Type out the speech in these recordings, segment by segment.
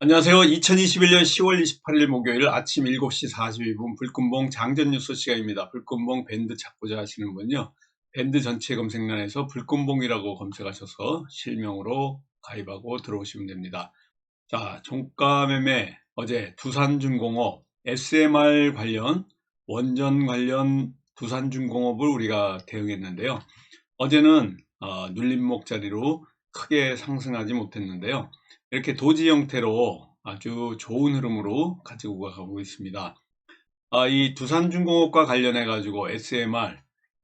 안녕하세요. 2021년 10월 28일 목요일 아침 7시 42분 불금봉 장전 뉴스 시간입니다. 불금봉 밴드 찾고자 하시는 분요. 밴드 전체 검색란에서 불금봉이라고 검색하셔서 실명으로 가입하고 들어오시면 됩니다. 자, 종가 매매 어제 두산중공업 SMR 관련 원전 관련 두산중공업을 우리가 대응했는데요. 어제는 눌림목 자리로 크게 상승하지 못했는데요. 이렇게 도지 형태로 아주 좋은 흐름으로 가지고 가고 있습니다. 이 두산중공업과 관련해 가지고 SMR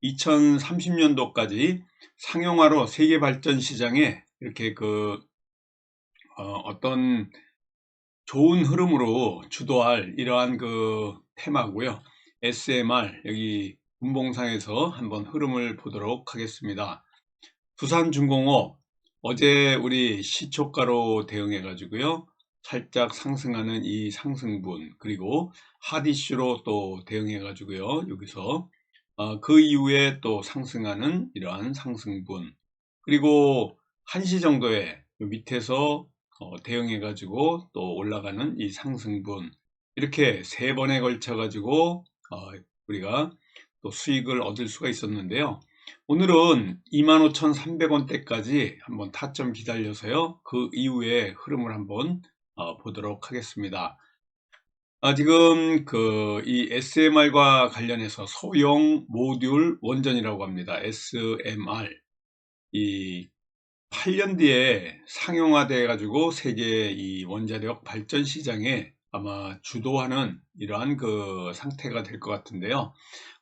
2030년도까지 상용화로 세계 발전 시장에 이렇게 어떤 좋은 흐름으로 주도할 이러한 테마고요. SMR 여기 분봉상에서 한번 흐름을 보도록 하겠습니다. 두산중공업 어제 우리 시초가로 대응해 가지고요. 살짝 상승하는 이 상승분, 그리고 핫이슈로 또 대응해 가지고요. 여기서 그 이후에 또 상승하는 이러한 상승분, 그리고 1시 정도에 밑에서 대응해 가지고 또 올라가는 이 상승분, 이렇게 3번에 걸쳐 가지고 우리가 또 수익을 얻을 수가 있었는데요. 오늘은 25,300원대까지 한번 타점 기다려서요. 그 이후에 흐름을 한번 보도록 하겠습니다. 지금 이 SMR과 관련해서 소형 모듈 원전이라고 합니다. SMR. 이 8년 뒤에 상용화돼 가지고 세계 이 원자력 발전 시장에 아마 주도하는 이러한 상태가 될 것 같은데요.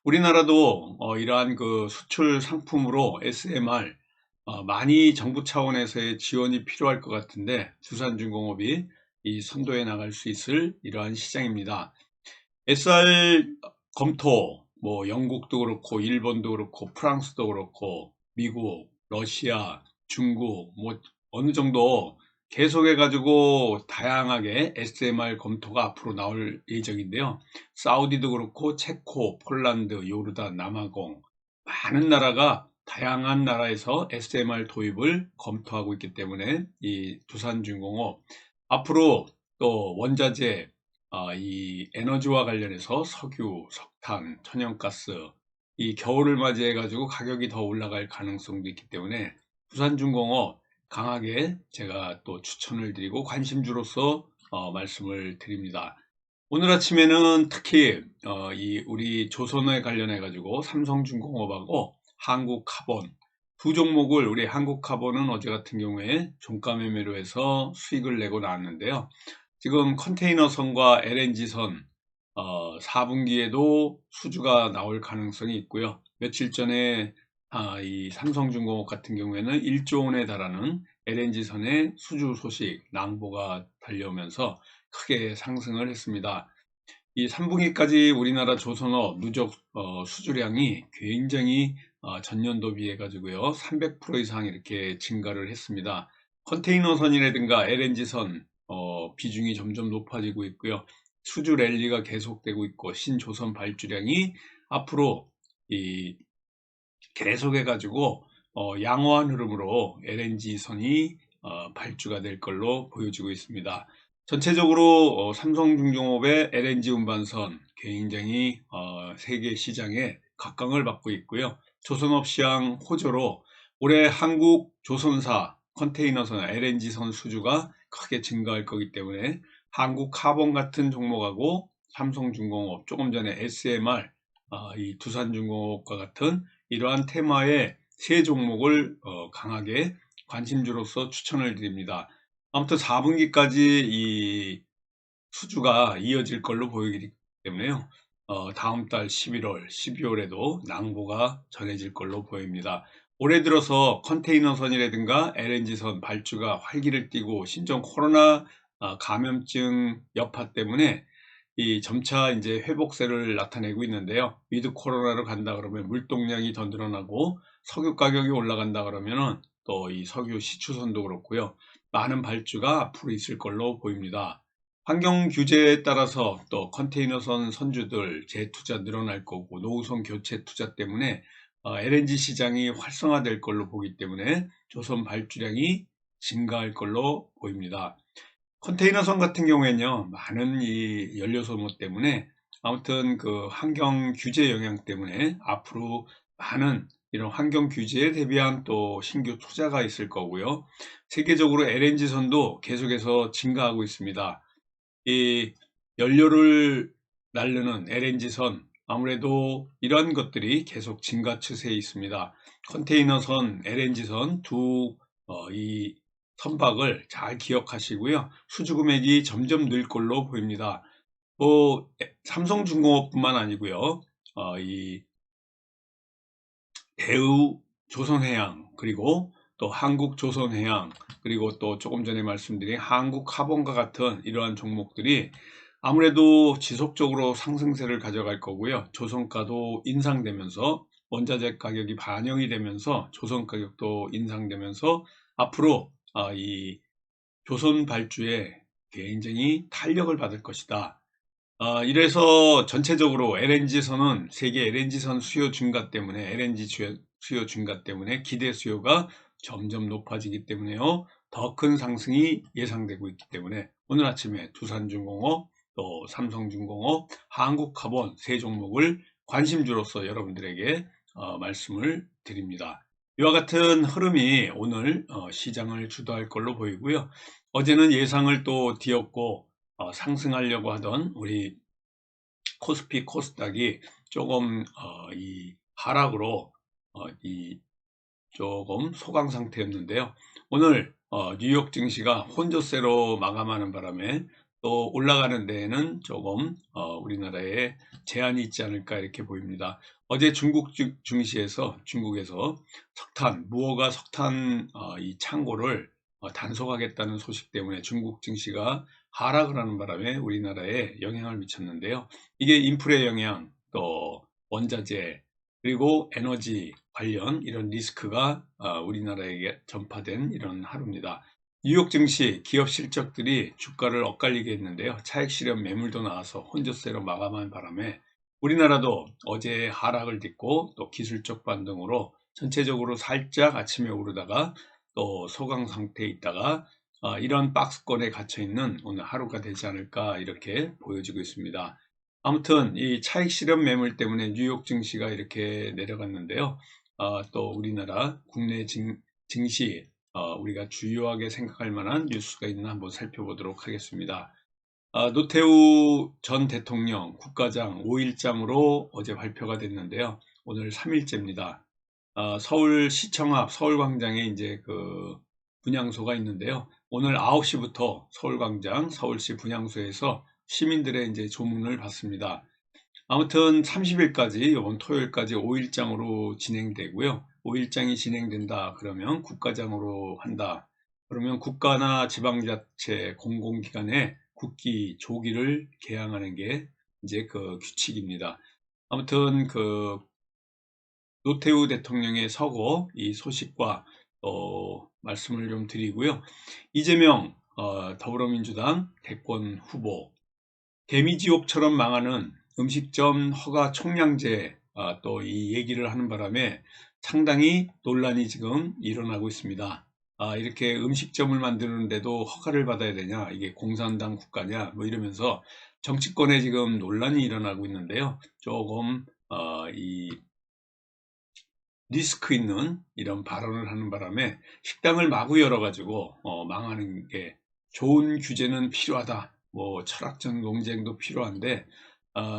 우리나라도 이러한 수출 상품으로 SMR 많이 정부 차원에서의 지원이 필요할 것 같은데, 두산중공업이 이 선도해 나갈 수 있을 이러한 시장입니다. SR 검토, 뭐 영국도 그렇고 일본도 그렇고 프랑스도 그렇고 미국, 러시아, 중국 뭐 어느 정도 계속해 가지고 다양하게 SMR 검토가 앞으로 나올 예정인데요. 사우디도 그렇고 체코, 폴란드, 요르단, 남아공 많은 나라가 다양한 나라에서 SMR 도입을 검토하고 있기 때문에 이 두산중공업 앞으로 또 원자재, 이 에너지와 관련해서 석유, 석탄, 천연가스, 이 겨울을 맞이해 가지고 가격이 더 올라갈 가능성도 있기 때문에 두산중공업 강하게 제가 또 추천을 드리고 관심주로서 말씀을 드립니다. 오늘 아침에는 특히 우리 조선에 관련해 가지고 삼성중공업하고 한국카본 두 종목을, 우리 한국카본은 어제 같은 경우에 종가 매매로 해서 수익을 내고 나왔는데요. 지금 컨테이너선과 LNG선 4분기에도 수주가 나올 가능성이 있고요. 며칠 전에 이 삼성중공업 같은 경우에는 1조 원에 달하는 LNG선의 수주 소식 낭보가 달려오면서 크게 상승을 했습니다. 이 3분기까지 우리나라 조선업 누적 수주량이 굉장히 전년도 비해 가지고요 300% 이상 이렇게 증가를 했습니다. 컨테이너선이라든가 LNG선 비중이 점점 높아지고 있고요. 수주 랠리가 계속되고 있고 신조선 발주량이 앞으로 계속해 가지고 양호한 흐름으로 LNG선이 발주가 될 걸로 보여지고 있습니다. 전체적으로 삼성중공업의 LNG 운반선 굉장히 세계 시장에 각광을 받고 있고요. 조선업시장 호조로 올해 한국 조선사 컨테이너선 LNG선 수주가 크게 증가할 거기 때문에 한국카본 같은 종목하고 삼성중공업, 조금 전에 SMR, 이 두산중공업과 같은 이러한 테마의 세 종목을 강하게 관심주로서 추천을 드립니다. 아무튼 4분기까지 이 수주가 이어질 걸로 보이기 때문에요. 다음 달 11월, 12월에도 낭보가 전해질 걸로 보입니다. 올해 들어서 컨테이너선이라든가 LNG선 발주가 활기를 띠고 신종 코로나 감염증 여파 때문에 이 점차 이제 회복세를 나타내고 있는데요. 위드 코로나로 간다 그러면 물동량이 더 늘어나고 석유 가격이 올라간다 그러면은 또 이 석유 시추선도 그렇고요. 많은 발주가 앞으로 있을 걸로 보입니다. 환경 규제에 따라서 또 컨테이너선 선주들 재투자 늘어날 거고 노후선 교체 투자 때문에 LNG 시장이 활성화될 걸로 보기 때문에 조선 발주량이 증가할 걸로 보입니다. 컨테이너선 같은 경우에는요, 많은 이 연료 소모 때문에 아무튼 그 환경 규제 영향 때문에 앞으로 많은 이런 환경 규제에 대비한 또 신규 투자가 있을 거고요. 세계적으로 LNG선도 계속해서 증가하고 있습니다. 이 연료를 날르는 LNG선, 아무래도 이런 것들이 계속 증가 추세에 있습니다. 컨테이너선, LNG선 이 선박을 잘 기억하시고요. 수주 금액이 점점 늘 걸로 보입니다. 삼성중공업뿐만 아니고요. 이 대우 조선해양, 그리고 또 한국조선해양, 그리고 또 조금 전에 말씀드린 한국카본과 같은 이러한 종목들이 아무래도 지속적으로 상승세를 가져갈 거고요. 조선가도 인상되면서 원자재 가격이 반영이 되면서 조선 가격도 인상되면서 앞으로 이 조선 발주에 굉장히 탄력을 받을 것이다. 이래서 전체적으로 LNG선은 세계 LNG선 수요 증가 때문에 수요 증가 때문에 기대 수요가 점점 높아지기 때문에요. 더 큰 상승이 예상되고 있기 때문에 오늘 아침에 두산중공업, 또 삼성중공업, 한국카본 세 종목을 관심주로서 여러분들에게 말씀을 드립니다. 이와 같은 흐름이 오늘 시장을 주도할 걸로 보이고요. 어제는 예상을 또 뒤엎고 상승하려고 하던 우리 코스피 코스닥이 조금 이 하락으로 조금 소강 상태였는데요. 오늘 뉴욕 증시가 혼조세로 마감하는 바람에 또 올라가는 데에는 조금 우리나라에 제한이 있지 않을까 이렇게 보입니다. 어제 중국 증시에서 중국에서 무허가 석탄 이 창고를 단속하겠다는 소식 때문에 중국 증시가 하락을 하는 바람에 우리나라에 영향을 미쳤는데요. 이게 인플레 영향, 또 원자재, 그리고 에너지 관련 이런 리스크가 우리나라에게 전파된 이런 하루입니다. 뉴욕 증시 기업 실적들이 주가를 엇갈리게 했는데요. 차익 실현 매물도 나와서 혼조세로 마감한 바람에 우리나라도 어제 하락을 딛고 또 기술적 반등으로 전체적으로 살짝 아침에 오르다가 또 소강 상태에 있다가 이런 박스권에 갇혀 있는 오늘 하루가 되지 않을까 이렇게 보여지고 있습니다. 아무튼 이 차익 실현 매물 때문에 뉴욕 증시가 이렇게 내려갔는데요. 또 우리나라 국내 증시 우리가 주요하게 생각할 만한 뉴스가 있나 한번 살펴보도록 하겠습니다. 노태우 전 대통령 국가장 5일장으로 어제 발표가 됐는데요. 오늘 3일째입니다. 서울시청 앞 서울광장에 이제 그 분향소가 있는데요. 오늘 9시부터 서울광장 서울시 분향소에서 시민들의 이제 조문을 받습니다. 아무튼 30일까지 이번 토요일까지 5일장으로 진행되고요. 5일장이 진행된다 그러면 국가장으로 한다. 그러면 국가나 지방자치 공공기관에 국기 조기를 개항하는 게 이제 그 규칙입니다. 아무튼 그 노태우 대통령의 서거 이 소식과 말씀을 좀 드리고요. 이재명 더불어민주당 대권 후보 개미지옥처럼 망하는 음식점 허가 총량제 또 이 얘기를 하는 바람에 상당히 논란이 지금 일어나고 있습니다. 이렇게 음식점을 만드는데도 허가를 받아야 되냐, 이게 공산당 국가냐 뭐 이러면서 정치권에 지금 논란이 일어나고 있는데요. 조금 이 리스크 있는 이런 발언을 하는 바람에 식당을 마구 열어가지고 망하는 게 좋은 규제는 필요하다. 뭐 철학적 논쟁도 필요한데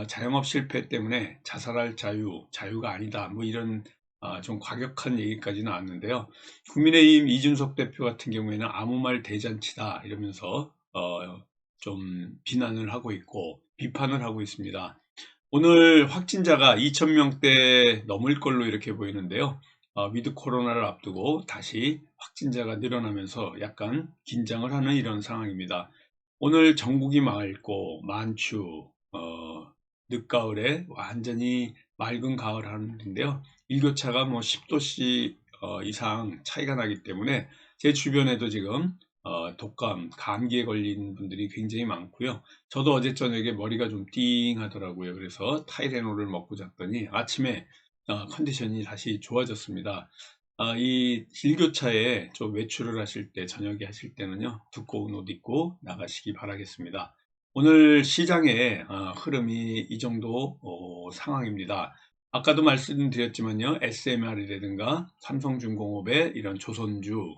자영업 실패 때문에 자살할 자유가 아니다. 뭐 이런 좀 과격한 얘기까지 나왔는데요. 국민의힘 이준석 대표 같은 경우에는 아무 말 대잔치다 이러면서 좀 비난을 하고 있고 비판을 하고 있습니다. 오늘 확진자가 2,000명대 넘을 걸로 이렇게 보이는데요. 위드 코로나를 앞두고 다시 확진자가 늘어나면서 약간 긴장을 하는 이런 상황입니다. 오늘 전국이 맑고 만추, 늦가을에 완전히 맑은 가을 하늘인데요. 일교차가 뭐 10도씨 이상 차이가 나기 때문에 제 주변에도 지금 독감, 감기에 걸린 분들이 굉장히 많고요. 저도 어제 저녁에 머리가 좀 띵 하더라고요. 그래서 타이레놀을 먹고 잤더니 아침에 컨디션이 다시 좋아졌습니다. 이 일교차에 좀 외출을 하실 때, 저녁에 하실 때는요, 두꺼운 옷 입고 나가시기 바라겠습니다. 오늘 시장의 흐름이 이 정도 상황입니다. 아까도 말씀드렸지만요, SMR이라든가 삼성중공업의 이런 조선주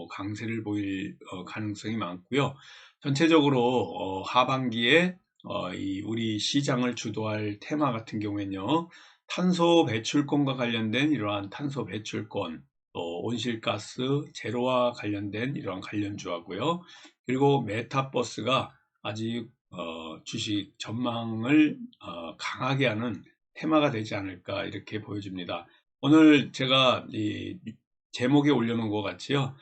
강세를 보일 가능성이 많고요. 전체적으로 하반기에 이 우리 시장을 주도할 테마 같은 경우에는요, 탄소 배출권과 관련된 이러한 탄소 배출권, 또 온실가스 제로와 관련된 이러한 관련주하고요. 그리고 메타버스가 아직 주식 전망을 강하게 하는 테마가 되지 않을까 이렇게 보여집니다. 오늘 제가 이 제목에 올려놓은 것 같이요.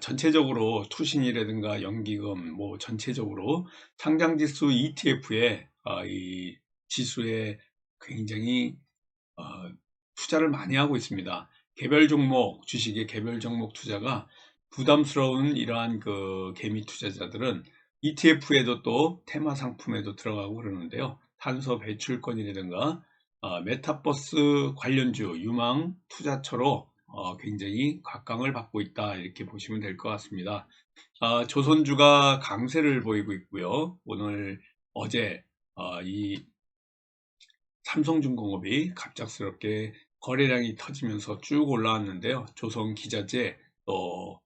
전체적으로 투신이라든가 연기금 뭐 전체적으로 상장지수 ETF에 이 지수에 굉장히 어, 투자를 많이 하고 있습니다. 개별 종목, 주식의 개별 종목 투자가 부담스러운 이러한 그 개미 투자자들은 ETF에도 또 테마 상품에도 들어가고 그러는데요. 탄소 배출권이라든가 메타버스 관련주 유망 투자처로 굉장히 각광을 받고 있다 이렇게 보시면 될 것 같습니다. 조선주가 강세를 보이고 있고요. 오늘 어제 이 삼성중공업이 갑작스럽게 거래량이 터지면서 쭉 올라왔는데요. 조선기자재 또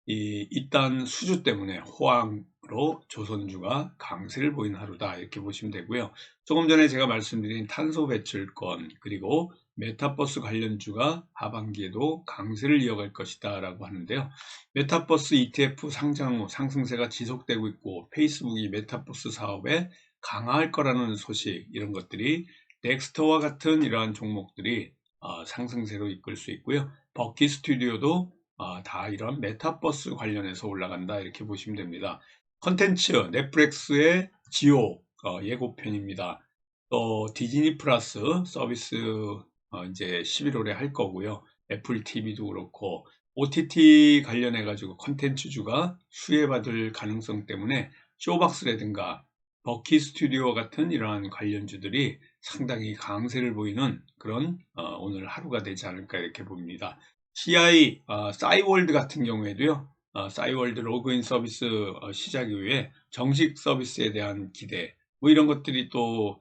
이 이단 수주 때문에 호황으로 조선주가 강세를 보인 하루다 이렇게 보시면 되고요. 조금 전에 제가 말씀드린 탄소 배출권 그리고 메타버스 관련주가 하반기에도 강세를 이어갈 것이다 라고 하는데요. 메타버스 ETF 상장 후 상승세가 지속되고 있고 페이스북이 메타버스 사업에 강화할 거라는 소식 이런 것들이 넥스터와 같은 이러한 종목들이 상승세로 이끌 수 있고요. 버키 스튜디오도 다 이런 메타버스 관련해서 올라간다 이렇게 보시면 됩니다. 컨텐츠 넷플릭스의 지오 예고편입니다. 또 디즈니 플러스 서비스 이제 11월에 할 거고요. 애플 TV도 그렇고 OTT 관련해 가지고 컨텐츠주가 수혜받을 가능성 때문에 쇼박스라든가 버키 스튜디오 같은 이러한 관련주들이 상당히 강세를 보이는 그런 오늘 하루가 되지 않을까 이렇게 봅니다. CI 싸이월드 같은 경우에도요. 싸이월드 로그인 서비스 시작 이후에 정식 서비스에 대한 기대 뭐 이런 것들이 또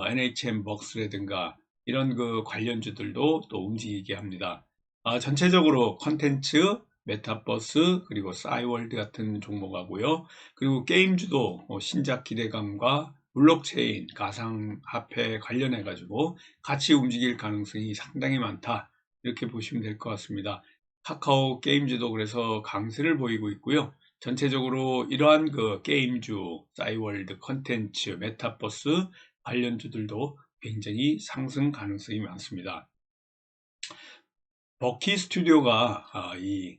NHN 벅스라든가 이런 그 관련주들도 또 움직이게 합니다. 전체적으로 컨텐츠, 메타버스 그리고 싸이월드 같은 종목하고요. 그리고 게임주도 신작 기대감과 블록체인, 가상화폐 관련해 가지고 같이 움직일 가능성이 상당히 많다. 이렇게 보시면 될 것 같습니다. 카카오 게임즈도 그래서 강세를 보이고 있고요. 전체적으로 이러한 그 게임주, 싸이월드, 컨텐츠, 메타버스 관련주들도 굉장히 상승 가능성이 많습니다. 버키 스튜디오가 이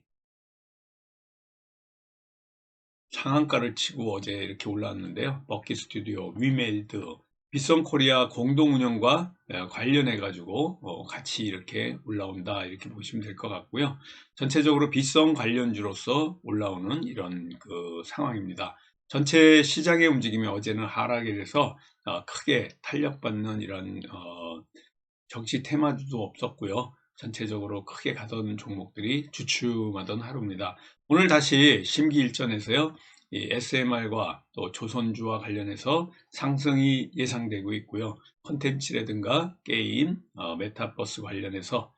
상한가를 치고 어제 이렇게 올라왔는데요. 버키 스튜디오, 위메이드, 빗성 코리아 공동 운영과 관련해 가지고 같이 이렇게 올라온다 이렇게 보시면 될 것 같고요. 전체적으로 빗성 관련주로서 올라오는 이런 그 상황입니다. 전체 시장의 움직임이 어제는 하락이 돼서 크게 탄력받는 이런 정치 테마주도 없었고요. 전체적으로 크게 가던 종목들이 주춤하던 하루입니다. 오늘 다시 심기일전에서요. 이 SMR과 또 조선주와 관련해서 상승이 예상되고 있고요. 콘텐츠라든가 게임, 메타버스 관련해서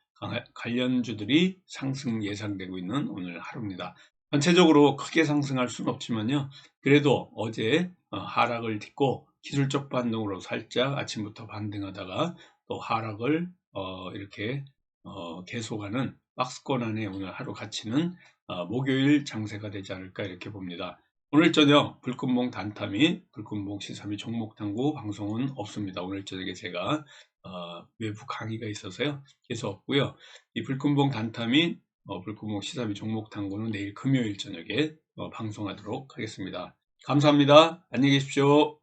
관련주들이 상승 예상되고 있는 오늘 하루입니다. 전체적으로 크게 상승할 수는 없지만요. 그래도 어제 하락을 딛고 기술적 반등으로 살짝 아침부터 반등하다가 또 하락을 이렇게 계속하는 박스권 안에 오늘 하루 가치는 목요일 장세가 되지 않을까 이렇게 봅니다. 오늘 저녁 불금봉 단타 및 불금봉 시사 및 종목 탐구 방송은 없습니다. 오늘 저녁에 제가 외부 강의가 있어서요. 계속 없고요. 이 불금봉 단타 및 불금봉 시사 및 종목 탐구는 내일 금요일 저녁에 방송하도록 하겠습니다. 감사합니다. 안녕히 계십시오.